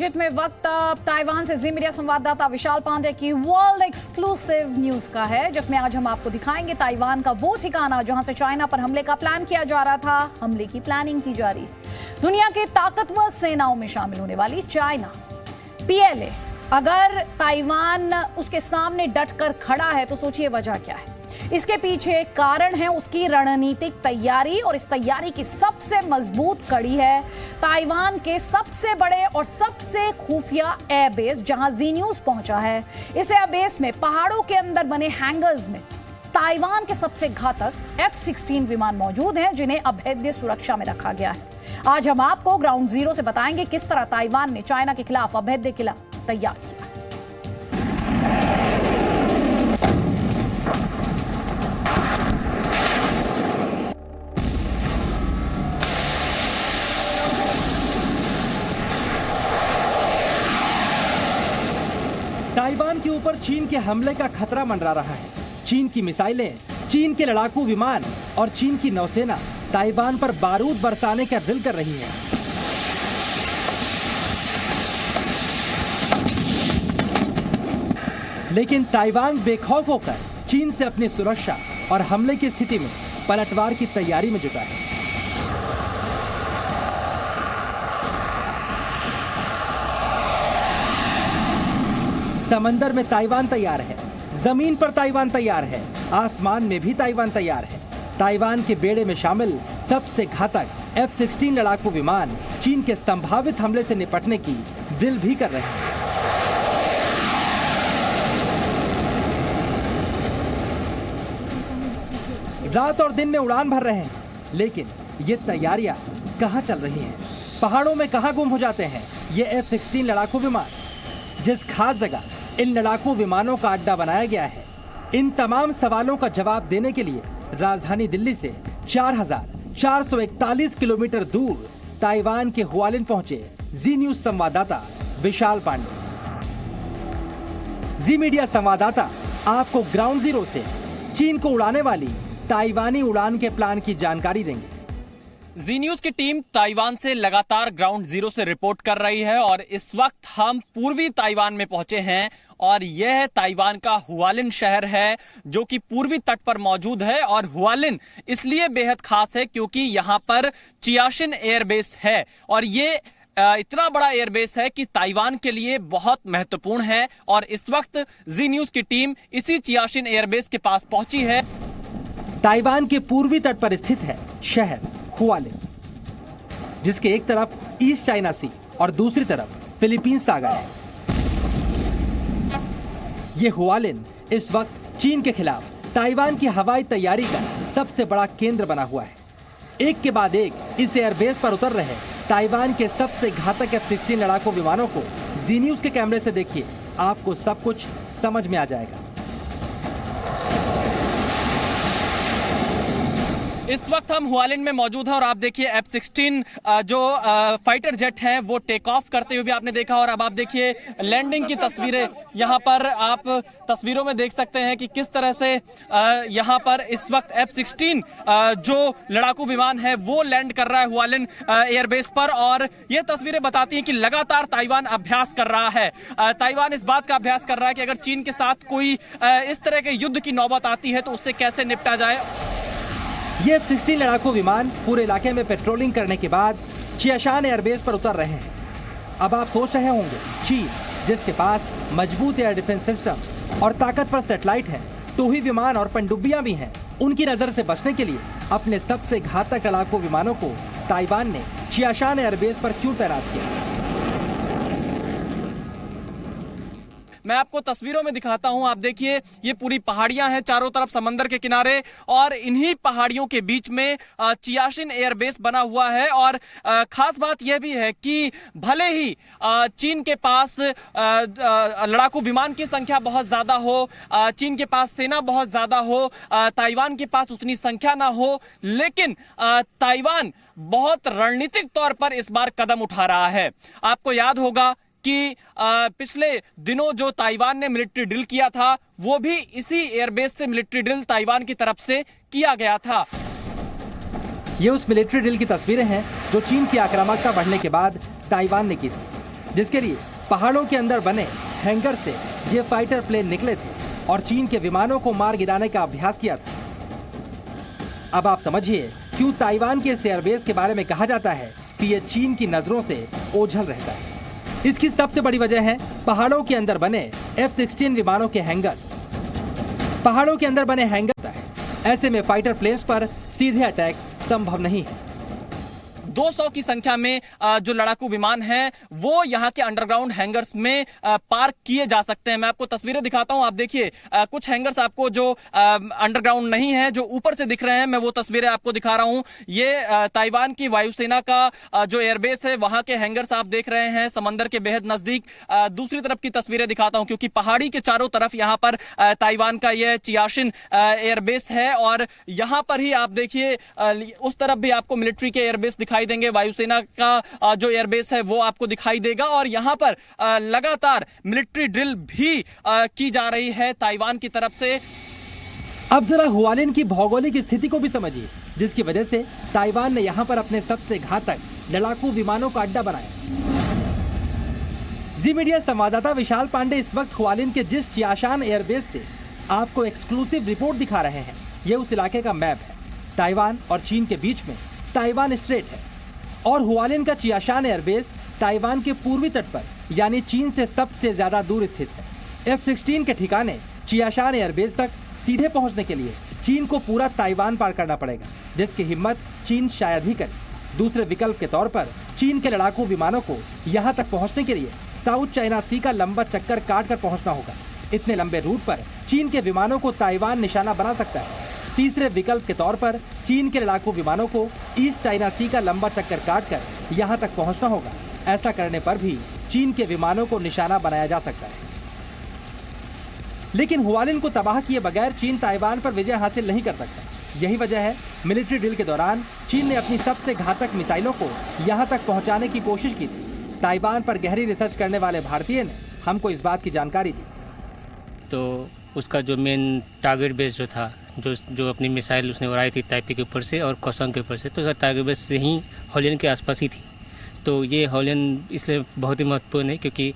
अभिजीत में वक्त ताइवान से जी मीडिया संवाददाता विशाल पांडे की वर्ल्ड एक्सक्लूसिव न्यूज का है, जिसमें आज हम आपको दिखाएंगे ताइवान का वो ठिकाना जहां से चाइना पर हमले का प्लान किया जा रहा था। हमले की प्लानिंग की जा रही। दुनिया के ताकतवर सेनाओं में शामिल होने वाली चाइना PLA अगर ताइवान उसके सामने डटकर खड़ा है तो सोचिए वजह क्या है। इसके पीछे कारण है उसकी रणनीतिक तैयारी, और इस तैयारी की सबसे मजबूत कड़ी है ताइवान के सबसे बड़े और सबसे खुफिया एयरबेस जहां जी न्यूज पहुंचा है। इस एयरबेस में पहाड़ों के अंदर बने हैंगर्स में ताइवान के सबसे घातक F-16 विमान मौजूद हैं, जिन्हें अभेद्य सुरक्षा में रखा गया है। आज हम आपको ग्राउंड जीरो से बताएंगे किस तरह ताइवान ने चाइना के खिलाफ अभेद्य किला तैयार किया। ताइवान के ऊपर चीन के हमले का खतरा मंडरा रहा है। चीन की मिसाइलें, चीन के लड़ाकू विमान और चीन की नौसेना ताइवान पर बारूद बरसाने का दिल कर रही है। लेकिन ताइवान बेखौफ होकर चीन से अपनी सुरक्षा और हमले की स्थिति में पलटवार की तैयारी में जुटा है। समंदर में ताइवान तैयार है, जमीन पर ताइवान तैयार है, आसमान में भी ताइवान तैयार है। ताइवान के बेड़े में शामिल सबसे घातक F-16 लड़ाकू विमान चीन के संभावित हमले से निपटने की ड्रिल भी कर रहे हैं। रात और दिन में उड़ान भर रहे हैं, लेकिन ये तैयारियां कहां चल रही हैं? पहाड़ों में कहां गुम हो जाते हैं ये F-16 लड़ाकू विमान? जिस खास जगह इन लड़ाकू विमानों का अड्डा बनाया गया है, इन तमाम सवालों का जवाब देने के लिए राजधानी दिल्ली से 4,441 किलोमीटर दूर ताइवान के हुआलिन पहुंचे जी न्यूज संवाददाता विशाल पांडे। जी मीडिया संवाददाता आपको ग्राउंड जीरो से चीन को उड़ाने वाली ताइवानी उड़ान के प्लान की जानकारी देंगे। जी न्यूज की टीम ताइवान से लगातार ग्राउंड जीरो से रिपोर्ट कर रही है और इस वक्त हम पूर्वी ताइवान में पहुंचे हैं और यह ताइवान का हुआलिन शहर है जो कि पूर्वी तट पर मौजूद है। और हुआलिन इसलिए बेहद खास है क्योंकि यहां पर चियाशिन एयरबेस है और ये इतना बड़ा एयरबेस है कि ताइवान के लिए बहुत महत्वपूर्ण है। और इस वक्त जी न्यूज की टीम इसी चियाशिन एयरबेस के पास पहुंची है। ताइवान के पूर्वी तट पर स्थित है शहर हुआलिन, जिसके एक तरफ ईस्ट चाइना सी और दूसरी तरफ फिलीपींस सागर है। ये हुआलिन इस वक्त चीन के खिलाफ ताइवान की हवाई तैयारी का सबसे बड़ा केंद्र बना हुआ है। एक के बाद एक इस एयरबेस पर उतर रहे ताइवान के सबसे घातक F-16 लड़ाकू विमानों को जी न्यूज के कैमरे से देखिए, आपको सब कुछ समझ में आ जाएगा। इस वक्त हम हुआलिन में मौजूद हैं और आप देखिए F-16 जो फाइटर जेट है वो टेक ऑफ करते हुए भी आपने देखा। और अब आप देखिए लैंडिंग की तस्वीरें, यहाँ पर आप तस्वीरों में देख सकते हैं कि किस तरह से यहाँ पर इस वक्त F-16 जो लड़ाकू विमान है वो लैंड कर रहा है हुआलिन एयरबेस पर। और ये तस्वीरें बताती हैं कि लगातार ताइवान अभ्यास कर रहा है। ताइवान इस बात का अभ्यास कर रहा है कि अगर चीन के साथ कोई इस तरह के युद्ध की नौबत आती है तो उससे कैसे निपटा जाए। ये F-16 लड़ाकू विमान पूरे इलाके में पेट्रोलिंग करने के बाद चियाशान एयरबेस पर उतर रहे हैं। अब आप सोच रहे होंगे, चीन जिसके पास मजबूत एयर डिफेंस सिस्टम और ताकतवर सैटेलाइट है, टोही विमान और पनडुब्बियां भी हैं, उनकी नजर से बचने के लिए अपने सबसे घातक लड़ाकू विमानों को ताइवान ने चियाशान एयरबेस पर क्यों तैनात किया? मैं आपको तस्वीरों में दिखाता हूं। आप देखिए ये पूरी पहाड़ियां हैं चारों तरफ समंदर के किनारे, और इन्हीं पहाड़ियों के बीच में चियाशिन एयरबेस बना हुआ है। और खास बात यह भी है कि भले ही चीन के पास लड़ाकू विमान की संख्या बहुत ज्यादा हो, चीन के पास सेना बहुत ज्यादा हो, ताइवान के पास उतनी संख्या ना हो, लेकिन ताइवान बहुत रणनीतिक तौर पर इस बार कदम उठा रहा है। आपको याद होगा कि पिछले दिनों जो ताइवान ने मिलिट्री ड्रिल किया था वो भी इसी एयरबेस से मिलिट्री ड्रिल ताइवान की तरफ से किया गया था। ये उस मिलिट्री ड्रिल की तस्वीरें हैं जो चीन की आक्रामकता बढ़ने के बाद ताइवान ने की थी। जिसके लिए पहाड़ों के अंदर बने हैंगर से ये फाइटर प्लेन निकले थे और चीन के विमानों को मार गिराने का अभ्यास किया था। अब आप समझिए क्यों ताइवान के इस एयरबेस के बारे में कहा जाता है कि ये चीन की नजरों से ओझल रहता है। इसकी सबसे बड़ी वजह है पहाड़ों के अंदर बने F-16 विमानों के हैंगर्स। पहाड़ों के अंदर बने हैंगर है, ऐसे में फाइटर प्लेन्स पर सीधे अटैक संभव नहीं है। 200 की संख्या में जो लड़ाकू विमान हैं वो यहाँ के अंडरग्राउंड हैंगर्स में पार्क किए जा सकते हैं। मैं आपको तस्वीरें दिखाता हूं। आप देखिए कुछ हैंगर्स आपको जो अंडरग्राउंड नहीं है, जो ऊपर से दिख रहे हैं, मैं वो तस्वीरें आपको दिखा रहा हूं। ये ताइवान की वायुसेना का जो एयरबेस है वहां के हैंगर्स आप देख रहे हैं समंदर के बेहद नजदीक। दूसरी तरफ की तस्वीरें दिखाता हूं क्योंकि पहाड़ी के चारों तरफ यहाँ पर ताइवान का यह चियाशिन एयरबेस है और यहाँ पर ही आप देखिए उस तरफ भी आपको मिलिट्री के एयरबेस दिखाई देंगे। वायुसेना का जो एयरबेस है वो आपको दिखाई देगा और यहां पर लगातार मिलिट्री ड्रिल भी की जा रही है ताइवान की तरफ से। अब जरा हुआलिन की भौगोलिक स्थिति को भी समझिए, जिसकी वजह से ताइवान ने यहां पर अपने सबसे घातक लड़ाकू विमानों का अड्डा बनाया। जी मीडिया संवाददाता विशाल पांडे इस वक्त हुआलिन के जिस चियाशान एयरबेस से आपको एक्सक्लूसिव रिपोर्ट दिखा रहे हैं, ये उस इलाके का मैप है। ताइवान और चीन के बीच में ताइवान स्ट्रेट है और हुआलिन का चियाशान एयरबेस ताइवान के पूर्वी तट पर यानी चीन से सबसे ज्यादा दूर स्थित है। F-16 के ठिकाने चियाशान एयरबेस तक सीधे पहुंचने के लिए चीन को पूरा ताइवान पार करना पड़ेगा, जिसकी हिम्मत चीन शायद ही करे। दूसरे विकल्प के तौर पर चीन के लड़ाकू विमानों को यहां तक पहुंचने के लिए साउथ चाइना सी का लंबा चक्कर काट कर पहुंचना होगा। इतने लंबे रूट पर चीन के विमानों को ताइवान निशाना बना सकता है। तीसरे विकल्प के तौर पर चीन के लड़ाकू विमानों को ईस्ट चाइना सी का लंबा चक्कर काटकर यहां तक पहुंचना होगा। ऐसा करने पर भी चीन के विमानों को निशाना बनाया जा सकता है। लेकिन हुआलिन को तबाह किए बगैर चीन ताइवान पर विजय हासिल नहीं कर सकता। यही वजह है मिलिट्री ड्रिल के दौरान चीन ने अपनी सबसे घातक मिसाइलों को यहां तक पहुंचाने की कोशिश की थी। ताइवान पर गहरी रिसर्च करने वाले भारतीय ने हमको इस बात की जानकारी दी। तो उसका जो मेन टारगेट बेस जो था, जो अपनी मिसाइल उसने उड़ाई थी ताइपी के ऊपर से और कोसंग के ऊपर से, तो उसका टारगेट बेस यहीं हुआलिन के आसपास ही थी। तो ये हुआलिन इसलिए बहुत ही महत्वपूर्ण है क्योंकि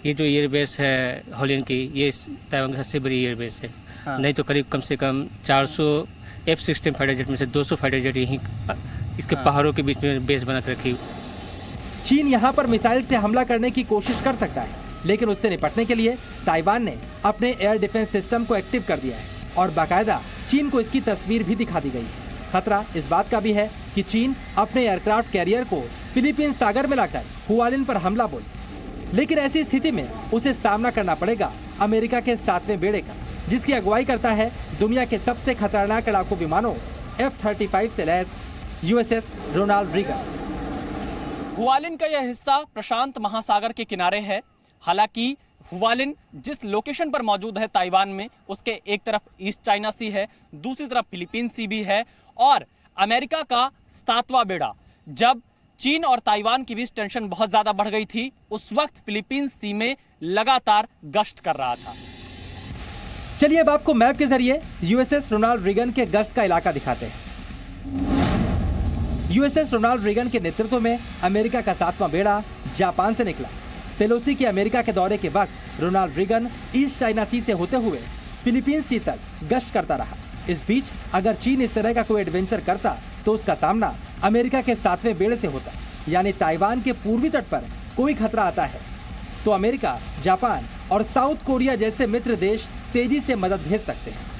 ये जो एयरबेस है हुआलिन की, ये ताइवान की सबसे बड़ी एयरबेस है। हाँ। नहीं तो करीब कम से कम 400 F-16 फाइटर जेट में से 200 फाइटर जेट यहीं इसके पहाड़ों के बीच में बेस बना कर रखी। चीन यहाँ पर मिसाइल से हमला करने की कोशिश कर सकता है, लेकिन उससे निपटने के लिए ताइवान ने अपने एयर डिफेंस सिस्टम को एक्टिव कर दिया है और बाकायदा चीन को इसकी तस्वीर भी दिखा दी गई है। खतरा इस बात का भी है कि चीन अपने एयरक्राफ्ट कैरियर को फिलीपींस सागर में लाकर हुआलिन पर हमला बोले। लेकिन ऐसी स्थिति में उसे सामना करना पड़ेगा अमेरिका के 7वें बेड़े का, जिसकी अगुवाई करता है दुनिया के सबसे खतरनाक लड़ाकू विमानों F-35 से लैस USS रोनाल्ड रीगन। हुआलिन का यह हिस्सा प्रशांत महासागर के किनारे है। हालांकि हुआलिन जिस लोकेशन पर मौजूद है ताइवान में, उसके एक तरफ ईस्ट चाइना सी है, दूसरी तरफ फिलीपींस सी भी है और अमेरिका का 7वां बेड़ा। जब चीन और ताइवान के बीच टेंशन बहुत ज्यादा बढ़ गई थी, उस वक्त फिलीपींस सी में लगातार गश्त कर रहा था। चलिए अब आपको मैप के जरिए USS रोनाल्ड रीगन के गश्त का इलाका दिखाते हैं। USS रोनाल्ड रीगन के नेतृत्व में अमेरिका का 7वां बेड़ा जापान से निकला। पेलोसी के अमेरिका के दौरे के वक्त रोनाल्ड रीगन ईस्ट चाइना सी से होते हुए फिलीपींस सी तक गश्त करता रहा। इस बीच अगर चीन इस तरह का कोई एडवेंचर करता तो उसका सामना अमेरिका के 7वें बेड़े से होता। यानी ताइवान के पूर्वी तट पर कोई खतरा आता है तो अमेरिका, जापान और साउथ कोरिया जैसे मित्र देश तेजी से मदद भेज सकते हैं।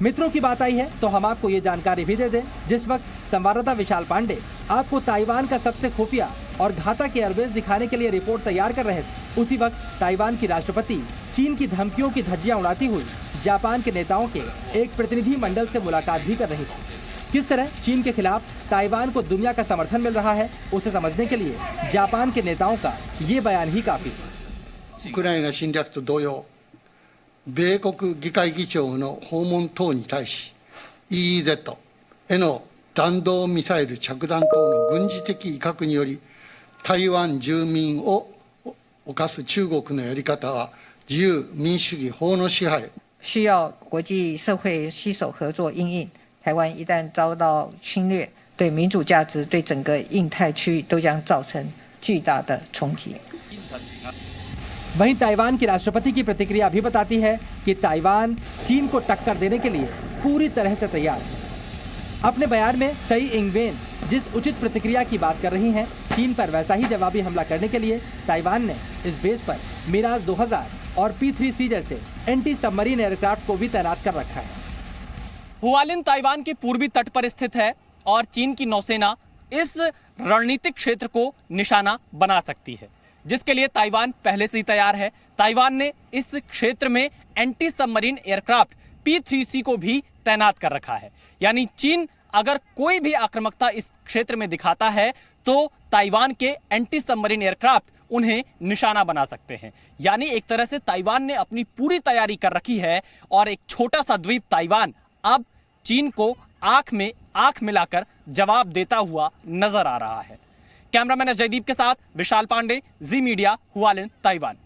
मित्रों की बात आई है तो हम आपको ये जानकारी भी दे दें, जिस वक्त संवाददाता विशाल पांडे आपको ताइवान का सबसे खुफिया और घातक एयरबेस दिखाने के लिए रिपोर्ट तैयार कर रहे थे, उसी वक्त ताइवान की राष्ट्रपति चीन की धमकियों की धज्जियां उड़ाती हुई जापान के नेताओं के एक प्रतिनिधि मंडल से मुलाकात भी कर रही थी। किस तरह चीन के खिलाफ ताइवान को दुनिया का समर्थन मिल रहा है, उसे समझने के लिए जापान के नेताओं का ये बयान ही काफी है। ウクライナ侵略と同様、米国議会議長の訪問等に対し EEZ への弾道ミサイル着弾等の軍事的威嚇により台湾住民を侵す中国のやり方は自由民主主義法の支配。需要国际社会携手合作因应。台湾一旦遭到侵略，对民主价值、对整个印太区域都将造成巨大的冲击。वहीं ताइवान की राष्ट्रपति की प्रतिक्रिया भी बताती है कि ताइवान चीन को टक्कर देने के लिए पूरी तरह से तैयार है। अपने बयान में सई इंगवेन जिस उचित प्रतिक्रिया की बात कर रही हैं, चीन पर वैसा ही जवाबी हमला करने के लिए ताइवान ने इस बेस पर मिराज 2000 और P-3C जैसे एंटी सबमरीन एयरक्राफ्ट को भी तैनात कर रखा है। हुआलिन ताइवान के पूर्वी तट पर स्थित है और चीन की नौसेना इस रणनीतिक क्षेत्र को निशाना बना सकती है, जिसके लिए ताइवान पहले से ही तैयार है। ताइवान ने इस क्षेत्र में एंटी सबमरीन एयरक्राफ्ट P-3C को भी तैनात कर रखा है। यानी चीन अगर कोई भी आक्रामकता इस क्षेत्र में दिखाता है तो ताइवान के एंटी सबमरीन एयरक्राफ्ट उन्हें निशाना बना सकते हैं। यानी एक तरह से ताइवान ने अपनी पूरी तैयारी कर रखी है और एक छोटा सा द्वीप ताइवान अब चीन को आंख में आंख मिलाकर जवाब देता हुआ नजर आ रहा है। कैमरामैन जयदीप के साथ विशाल पांडे, जी मीडिया, हुआलिन, ताइवान।